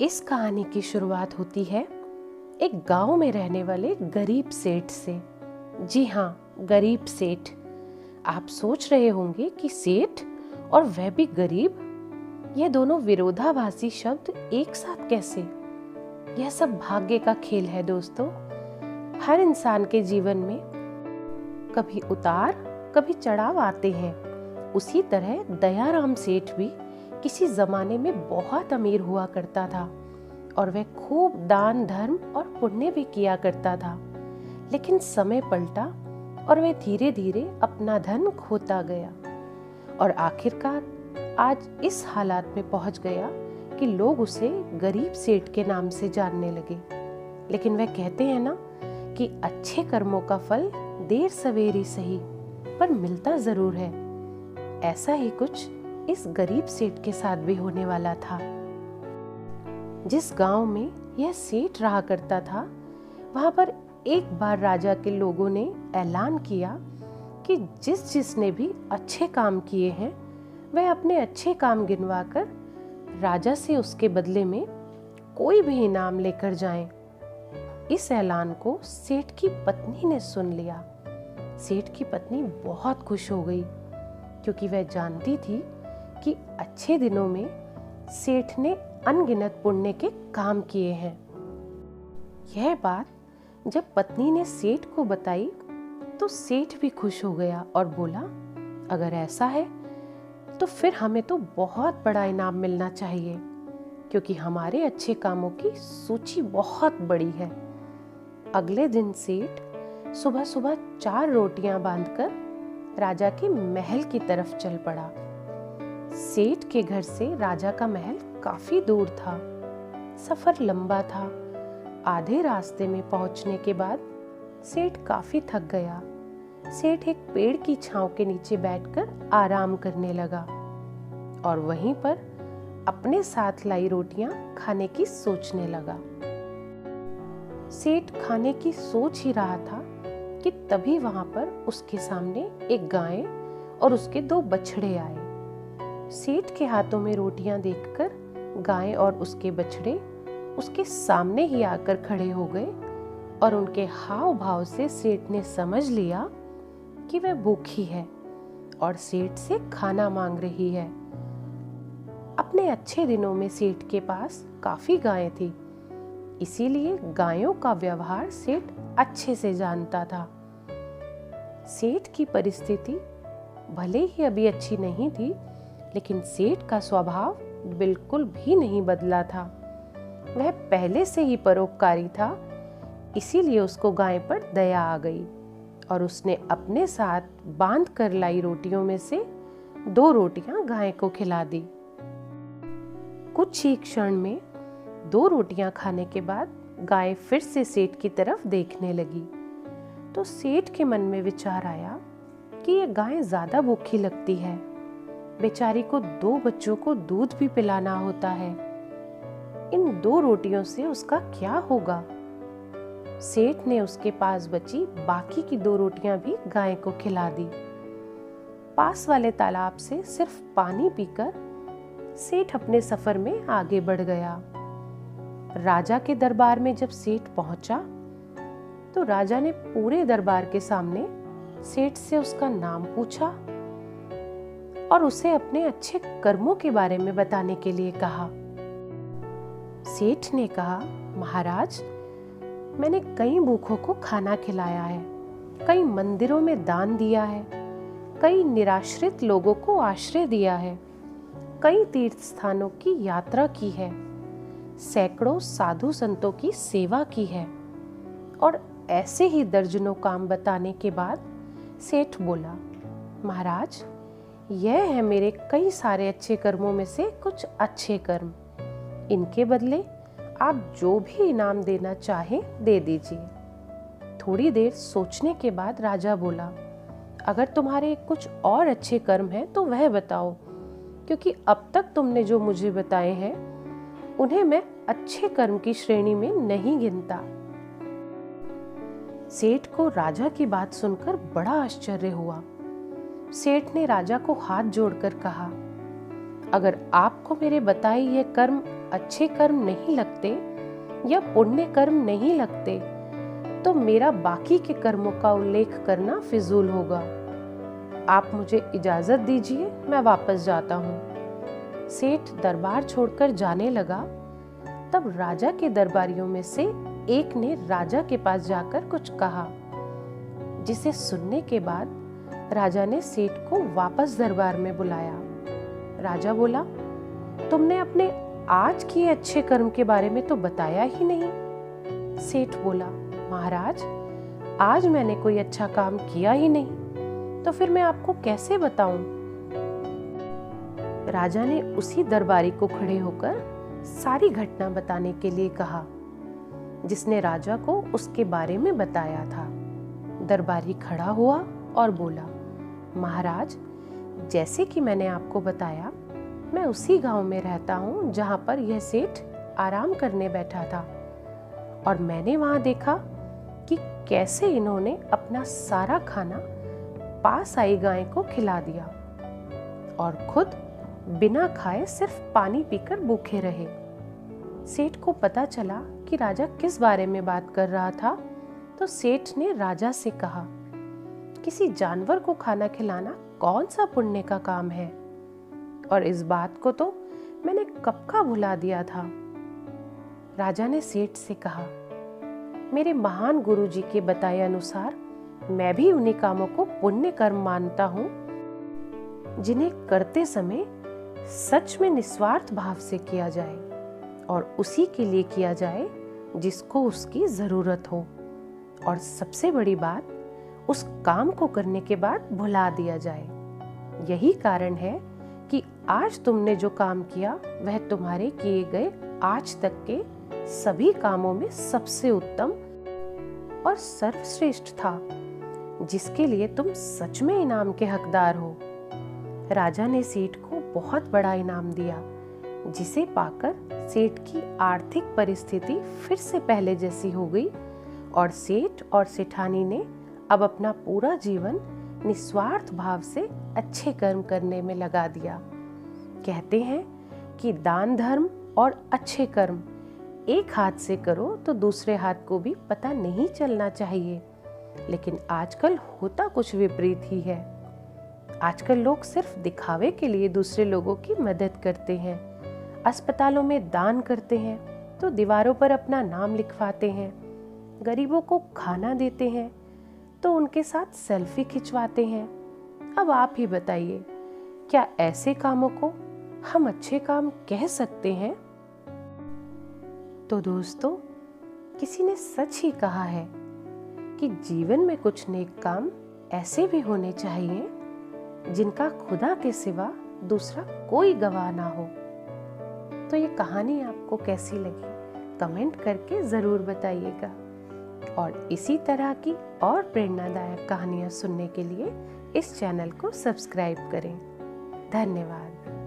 इस कहानी की शुरुआत होती है एक गांव में रहने वाले गरीब सेठ से। जी हाँ, गरीब सेठ। आप सोच रहे होंगे कि सेठ और वह भी गरीब, ये दोनों विरोधाभासी शब्द एक साथ कैसे? यह सब भाग्य का खेल है दोस्तों। हर इंसान के जीवन में कभी उतार कभी चढ़ाव आते हैं। उसी तरह दयाराम सेठ भी किसी जमाने में बहुत अमीर हुआ करता था और वह खूब दान धर्म और पुण्य भी किया करता था। लेकिन समय पलटा और वह धीरे धीरे अपना धन खोता गया और आखिरकार आज इस हालात में पहुंच गया कि लोग उसे गरीब सेठ के नाम से जानने लगे। लेकिन वह कहते हैं ना कि अच्छे कर्मों का फल देर सवेरे सही, पर मिलता जरूर है। ऐसा ही कुछ इस गरीब सेठ के साथ भी होने वाला था। जिस गांव में यह सेठ रहा करता था, वहां पर एक बार राजा के लोगों ने ऐलान किया कि जिसने भी अच्छे काम किए हैं वह अपने अच्छे काम गिनवाकर राजा से उसके बदले में कोई भी इनाम लेकर जाएं। इस ऐलान को सेठ की पत्नी ने सुन लिया। सेठ की पत्नी बहुत खुश हो गई क्योंकि वह जानती थी कि अच्छे दिनों में सेठ ने अनगिनत पुण्य के काम किए हैं। यह बात जब पत्नी ने सेठ को बताई तो सेठ भी खुश हो गया और बोला, अगर ऐसा है तो फिर हमें तो बहुत बड़ा इनाम मिलना चाहिए, क्योंकि हमारे अच्छे कामों की सूची बहुत बड़ी है। अगले दिन सेठ सुबह सुबह 4 रोटियां बांधकर राजा के महल की तरफ चल पड़ा। सेठ के घर से राजा का महल काफी दूर था। सफर लंबा था। आधे रास्ते में पहुंचने के बाद सेठ काफी थक गया। सेठ एक पेड़ की छांव के नीचे बैठकर आराम करने लगा और वहीं पर अपने साथ लाई रोटियां खाने की सोचने लगा। सेठ खाने की सोच ही रहा था कि तभी वहां पर उसके सामने एक गाय और उसके 2 बछड़े आए। सेठ के हाथों में रोटियां देखकर गाय और उसके बछड़े उसके सामने ही आकर खड़े हो गए और उनके हाव भाव से सेठ ने समझ लिया कि वह भूखी है और सेठ से खाना मांग रही है। अपने अच्छे दिनों में सेठ के पास काफी गायें थी, इसीलिए गायों का व्यवहार सेठ अच्छे से जानता था। सेठ की परिस्थिति भले ही अभी अच्छी नहीं थी, लेकिन सेठ का स्वभाव बिल्कुल भी नहीं बदला था। वह पहले से ही परोपकारी था, इसीलिए उसको गाय पर दया आ गई और उसने अपने साथ बांध कर लाई रोटियों में से 2 रोटियां गाय को खिला दी। कुछ ही क्षण में 2 रोटियां खाने के बाद गाय फिर से सेठ की तरफ देखने लगी तो सेठ के मन में विचार आया कि ये गाय ज्यादा भूखी लगती है। बेचारी को 2 बच्चों को दूध भी पिलाना होता है। इन 2 रोटियों से उसका क्या होगा? सेठ ने उसके पास बची बाकी की 2 रोटियां भी गाय को खिला दी। पास वाले तालाब से सिर्फ पानी पीकर सेठ अपने सफर में आगे बढ़ गया। राजा के दरबार में जब सेठ पहुंचा तो राजा ने पूरे दरबार के सामने सेठ से उसका नाम पूछा और उसे अपने अच्छे कर्मों के बारे में बताने के लिए कहा। सेठ ने कहा, महाराज, मैंने कई भूखों को खाना खिलाया है, कई मंदिरों में दान दिया है, कई निराश्रित लोगों को आश्रय दिया है, कई तीर्थ स्थानों की यात्रा की है, सैकड़ों साधु संतों की सेवा की है। और ऐसे ही दर्जनों काम बताने के बाद सेठ बोला, महाराज, यह है मेरे कई सारे अच्छे कर्मों में से कुछ अच्छे कर्म। इनके बदले आप जो भी इनाम देना चाहें दे दीजिए। थोड़ी देर सोचने के बाद राजा बोला, अगर तुम्हारे कुछ और अच्छे कर्म हैं तो वह बताओ, क्योंकि अब तक तुमने जो मुझे बताए हैं उन्हें मैं अच्छे कर्म की श्रेणी में नहीं गिनता। सेठ को राजा की बात सुनकर बड़ा आश्चर्य हुआ। सेठ ने राजा को हाथ जोड़कर कहा, अगर आपको मेरे बताए ये कर्म अच्छे कर्म नहीं लगते या पुण्य कर्म नहीं लगते तो मेरा बाकी के कर्मों का उल्लेख करना फिजूल होगा। आप मुझे इजाजत दीजिए, मैं वापस जाता हूँ। सेठ दरबार छोड़कर जाने लगा। तब राजा के दरबारियों में से एक ने राजा के पास जाकर कुछ कहा, जिसे सुनने के बाद राजा ने सेठ को वापस दरबार में बुलाया। राजा बोला, तुमने अपने आज किए अच्छे कर्म के बारे में तो बताया ही नहीं। सेठ बोला, महाराज, आज मैंने कोई अच्छा काम किया ही नहीं, तो फिर मैं आपको कैसे बताऊं? राजा ने उसी दरबारी को खड़े होकर सारी घटना बताने के लिए कहा, जिसने राजा को उसके बारे में बताया था। दरबारी खड़ा हुआ और बोला, महाराज, जैसे कि मैंने आपको बताया, मैं उसी गांव में रहता हूं जहां पर यह सेठ आराम करने बैठा था, और मैंने वहां देखा कि कैसे इन्होंने अपना सारा खाना पास आई गाय को खिला दिया और खुद बिना खाए सिर्फ पानी पीकर भूखे रहे। सेठ को पता चला कि राजा किस बारे में बात कर रहा था, तो सेठ ने राजा से कहा, किसी जानवर को खाना खिलाना कौन सा पुण्य का काम है, और इस बात को तो मैंने कब का भुला दिया था। राजा ने सेठ से कहा, मेरे महान गुरुजी के बताए अनुसार मैं भी उन्हीं कामों को पुण्य कर्म मानता हूँ जिन्हें करते समय सच में निस्वार्थ भाव से किया जाए और उसी के लिए किया जाए जिसको उसकी जरूरत हो, और सबसे बड़ी बात, उस काम को करने के बाद भुला दिया जाए। यही कारण है कि आज तुमने जो काम किया वह तुम्हारे किए गए आज तक के सभी कामों में सबसे उत्तम और सर्वश्रेष्ठ था, जिसके लिए तुम सच में इनाम के हकदार हो। राजा ने सेठ को बहुत बड़ा इनाम दिया, जिसे पाकर सेठ की आर्थिक परिस्थिति फिर से पहले जैसी हो गई और सेठ और सेठानी ने अब अपना पूरा जीवन निस्वार्थ भाव से अच्छे कर्म करने में लगा दिया। कहते हैं कि दान धर्म और अच्छे कर्म एक हाथ से करो तो दूसरे हाथ को भी पता नहीं चलना चाहिए, लेकिन आजकल होता कुछ विपरीत ही है। आजकल लोग सिर्फ दिखावे के लिए दूसरे लोगों की मदद करते हैं, अस्पतालों में दान करते हैं तो दीवारों पर अपना नाम लिखवाते हैं, गरीबों को खाना देते हैं तो उनके साथ सेल्फी खिंचवाते हैं। अब आप ही बताइए, क्या ऐसे कामों को हम अच्छे काम कह सकते हैं? तो दोस्तों, किसी ने सच ही कहा है कि जीवन में कुछ नेक काम ऐसे भी होने चाहिए जिनका खुदा के सिवा दूसरा कोई गवाह ना हो। तो ये कहानी आपको कैसी लगी, कमेंट करके जरूर बताइएगा, और इसी तरह की और प्रेरणादायक कहानियां सुनने के लिए इस चैनल को सब्सक्राइब करें। धन्यवाद।